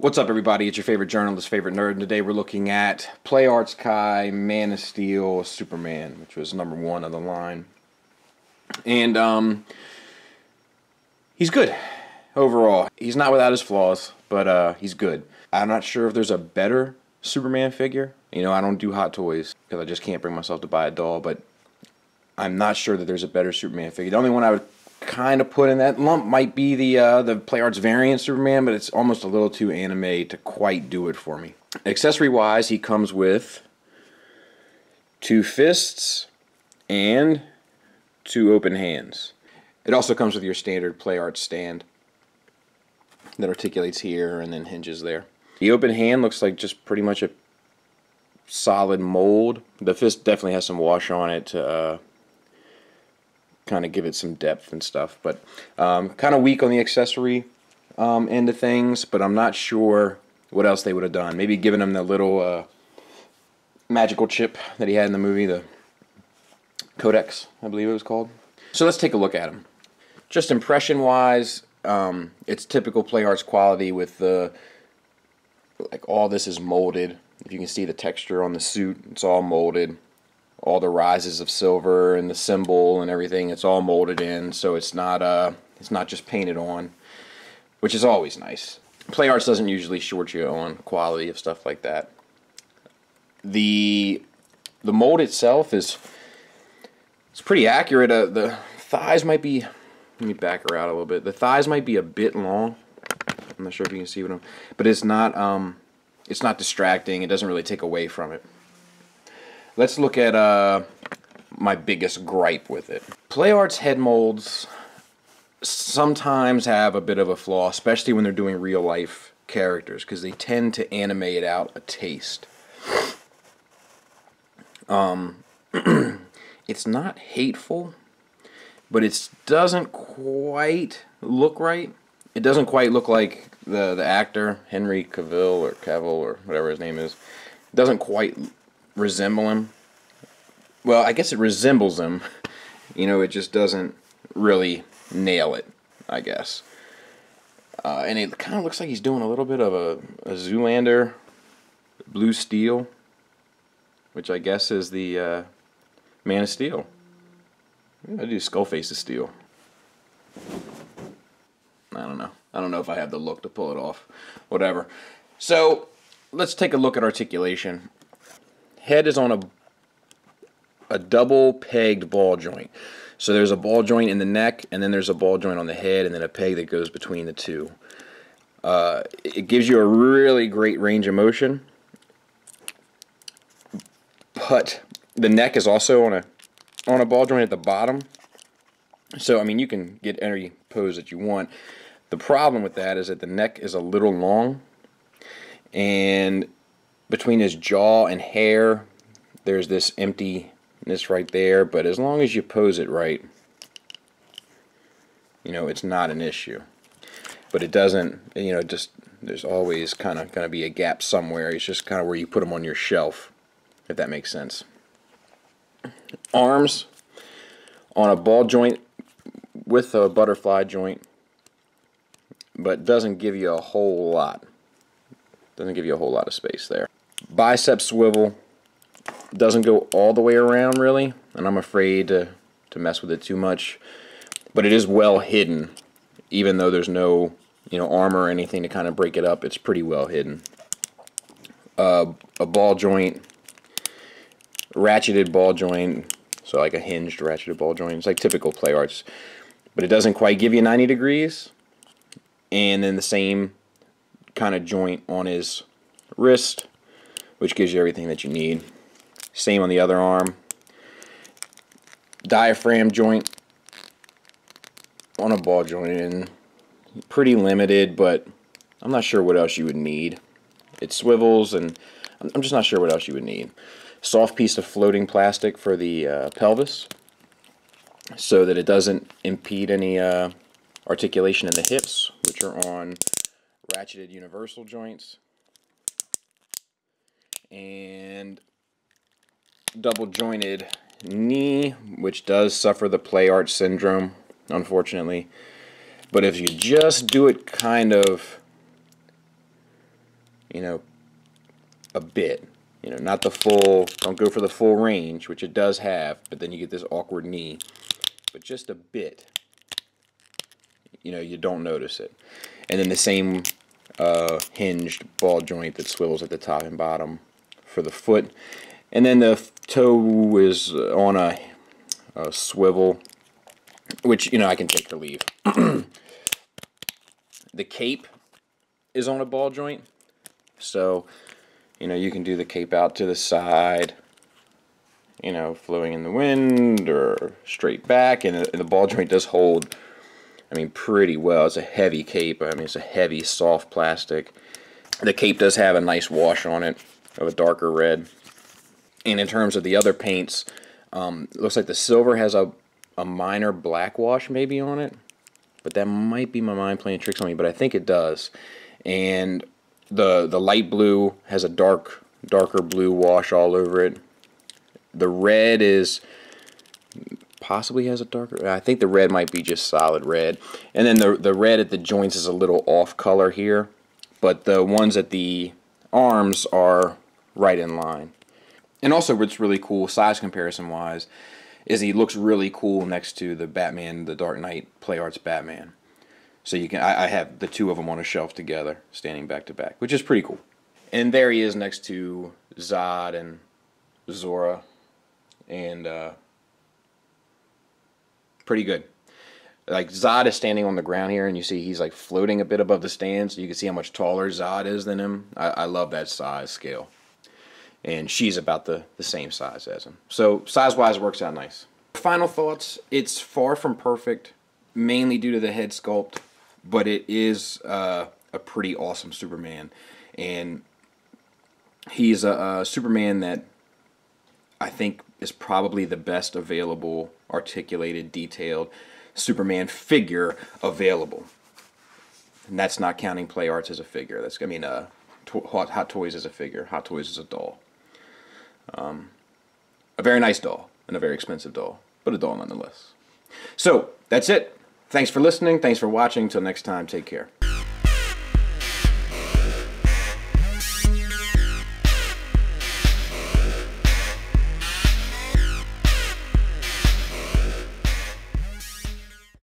What's up, everybody? It's your favorite journalist, favorite nerd, and today we're looking at Play Arts Kai Man of Steel Superman, which was number 1 on the line. And he's good overall. He's not without his flaws, but he's good. I'm not sure if there's a better Superman figure. You know, I don't do Hot Toys because I just can't bring myself to buy a doll, but I'm not sure that there's a better Superman figure. The only one I would kind of put in that lump might be the Play Arts variant Superman, but it's almost a little too anime to quite do it for me. Accessory wise, he comes with 2 fists and 2 open hands. It also comes with your standard Play Arts stand that articulates here and then hinges there. The open hand looks like just pretty much a solid mold. The fist definitely has some wash on it to kind of give it some depth and stuff, but kind of weak on the accessory end of things, but I'm not sure what else they would have done. Maybe given him the little magical chip that he had in the movie, the Codex, I believe it was called. So let's take a look at him. Just impression wise, it's typical Play Arts quality with the, like, all this is molded. If you can see the texture on the suit, it's all molded. All the rises of silver and the symbol and everything, it's all molded in, so it's not just painted on, which is always nice. Play Arts doesn't usually short you on quality of stuff like that. The mold itself it's pretty accurate. The thighs might be, let me back her out a little bit. The thighs might be a bit long. I'm not sure if you can see what I'm, but it's not distracting. It doesn't really take away from it. Let's look at my biggest gripe with it. Play Arts head molds sometimes have a bit of a flaw, especially when they're doing real life characters, because they tend to animate out a taste. It's not hateful, but it doesn't quite look right. It doesn't quite look like the actor, Henry Cavill or whatever his name is. It doesn't quite resemble him. Well, I guess it resembles him. You know, it just doesn't really nail it, I guess. And it kind of looks like he's doing a little bit of a Zoolander blue steel, which I guess is the Man of Steel. I do Skullface of Steel. I don't know. I don't know if I have the look to pull it off. Whatever. So, let's take a look at articulation. Head is on a double pegged ball joint. So there's a ball joint in the neck, and then there's a ball joint on the head, and then a peg that goes between the two. It gives you a really great range of motion, but the neck is also on a ball joint at the bottom. So, I mean, you can get any pose that you want. The problem with that is that the neck is a little long, and between his jaw and hair, there's this emptiness right there, but as long as you pose it right, you know, it's not an issue. But it doesn't, you know, just, there's always kind of going to be a gap somewhere. It's just kind of where you put them on your shelf, if that makes sense. Arms on a ball joint with a butterfly joint, but doesn't give you a whole lot. Doesn't give you a whole lot of space there. Bicep swivel doesn't go all the way around, really, and I'm afraid to mess with it too much. But it is well hidden, even though there's no, you know, armor or anything to kind of break it up. It's pretty well hidden. A ball joint, ratcheted ball joint, so like a hinged ratcheted ball joint. It's like typical Play Arts, but it doesn't quite give you 90 degrees. And then the same kind of joint on his wrist, which gives you everything that you need. Same on the other arm. Diaphragm joint on a ball joint, and pretty limited, but I'm not sure what else you would need. It swivels, and I'm just not sure what else you would need. Soft piece of floating plastic for the pelvis, so that it doesn't impede any articulation in the hips, which are on ratcheted universal joints. And double jointed knee, which does suffer the Play Arts syndrome, unfortunately. But if you just do it kind of you know, a bit. You know, not the full, don't go for the full range, which it does have, but then you get this awkward knee. But just a bit, you know, you don't notice it. And then the same hinged ball joint that swivels at the top and bottom for the foot. And then the toe is on a swivel, which, you know, I can take or leave. The cape is on a ball joint, so, you know, you can do the cape out to the side, you know, flowing in the wind or straight back, and the ball joint does hold, I mean, pretty well. It's a heavy cape. I mean, it's a heavy, soft plastic. The cape does have a nice wash on it of a darker red. And in terms of the other paints, it looks like the silver has a minor black wash maybe on it, but that might be my mind playing tricks on me, but I think it does. And the light blue has a darker blue wash all over it. The red is possibly has a darker, I think the red might be just solid red. And then the red at the joints is a little off color here, but the ones at the arms are right in line. And also what's really cool, size comparison wise, is he looks really cool next to the Batman, the Dark Knight Play Arts Batman. So you can, I have the two of them on a shelf together, standing back to back, which is pretty cool. And there he is next to Zod and Zora, and pretty good. Like, Zod is standing on the ground here, and you see he's like floating a bit above the stand, so you can see how much taller Zod is than him. I love that size scale. And she's about the same size as him. So size-wise, it works out nice. Final thoughts, it's far from perfect, mainly due to the head sculpt, but it is a pretty awesome Superman. And he's a Superman that I think is probably the best available, articulated, detailed Superman figure available. And that's not counting Play Arts as a figure. That's, I mean, Hot Toys as a figure. Hot Toys as a doll. A very nice doll and a very expensive doll, but a doll nonetheless. So that's it. Thanks for listening. Thanks for watching. Till next time, take care.